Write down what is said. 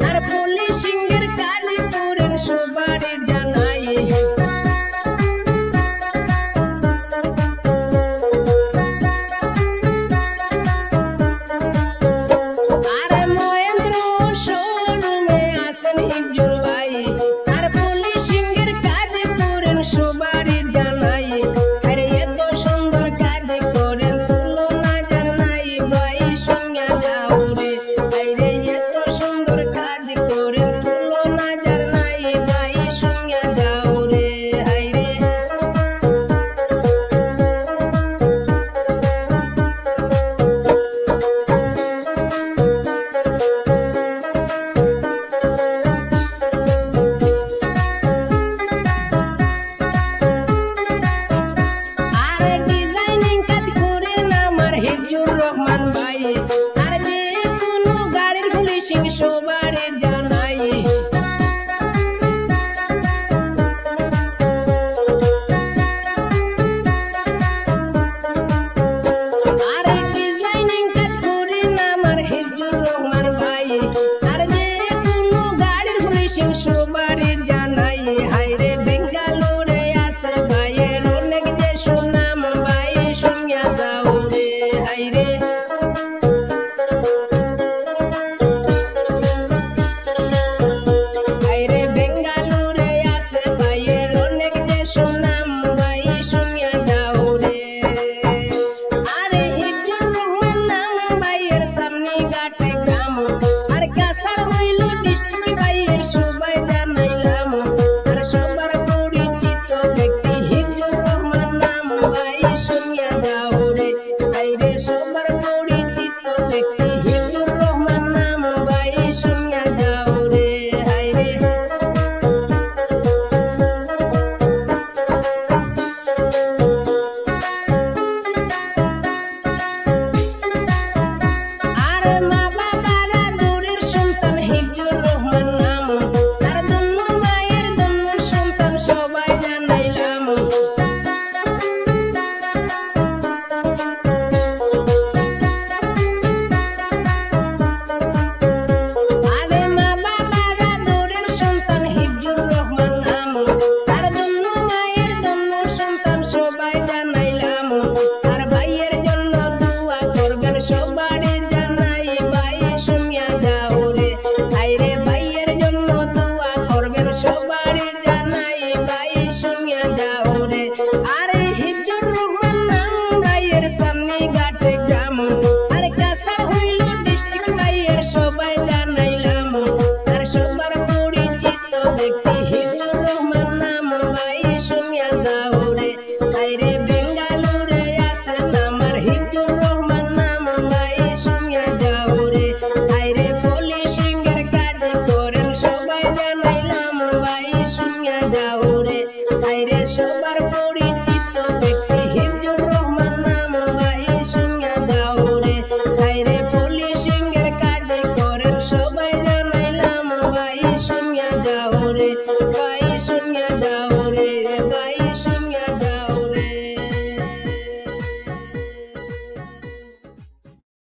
আর পুলিশিংয়ের কাজ করেন সবারই জানাই। আর মহেন্দ্র শোরুমে আসেন হিজুর ভাই, আর পুলিশিংয়ের কাজ করেন সবারই জানাই। আর এত সুন্দর কাজ করেন তুলনা যার নাই, ভাই শুনিয়া যাও রে। আরে এত সুন্দর কাজ করেন তুলনা যার নাই, ভাই শুনিয়া যাও রে। হায়রে আর ডিজাইনিং কাজ করেন আমার হিজুর রহমান ভাই, আর যে কোনো গাড়ির পুলিশিং সবারই জানাই। আর ডিজাইনিং কাজ করেন আমার হিজুর রহমান ভাই, আর যে কোনো গাড়ির পুলিশিং সবারই জানাই। হায়রে বেঙ্গালুরে আছে ভাইয়ের অনেক যে সুনাম, ভাই শুনিয়া যাও রে। হায়রে হায়রে বেঙ্গালুরে আছে ভাইয়ের অনেক যে সুনাম, ভাই শুনিয়া যাও রে। আরে হিজুর রহমান নাম ভাইয়ের সামনে ঘাটে গ্রাম, আর কাছাড় হইল ডিস্ট্রিক্ট ভাইয়ের সবাই জানাইলাম। আর সবার পরিচিত ব্যক্তি হিজুর রহমান নাম, ভাই শুনিয়া যাও রে। আইরে সবার পরিচিত ব্যক্তি হিজুর রহমান নাম, ভাই শুনিয়া যাও রে। হায়রে আর মা বাবারা দূরের সন্তান হিজুর রহমান নাম, আর দুন্ন মায়ের দুন্ন সন্তান সবাই জানাইলাম। আরে মা বাবারা দূরের সন্তান হিজুর রহমান নাম, আর দুন্ন মায়ের দুন্ন সন্তান সবাই জানাইলাম। আর ভাইয়ের জন্য দোয়া করবেন সবারই জানাই, ভাই শুনিয়া যাও রে। হায়রে ভাইয়ের জন্য দোয়া করবেন সবারই জানাই, ভাই শুনিয়া যাও রে। আরে হিজুর রহমান নাম ভাইয়ের সামনে ঘাটে গ্রাম, আর কাছাড় হইল ডিস্ট্রিক্ট ভাইয়ের সবাই জানাইলাম। আর সবার পরিচিত ব্যক্তি হিজুর রহমান নাম, ভাই শুনিয়া যাও রে। হায়রে বেঙ্গালুরে আছেন আমার হিজুর রহমান নাম, ভাই শুনিয়া যাও রে। হায়রে পুলিশিংয়ের কাজ করেন সবাই জানাইলাম, ভাই শুনিয়া যাও রে। হায়রে সবার পরিচিত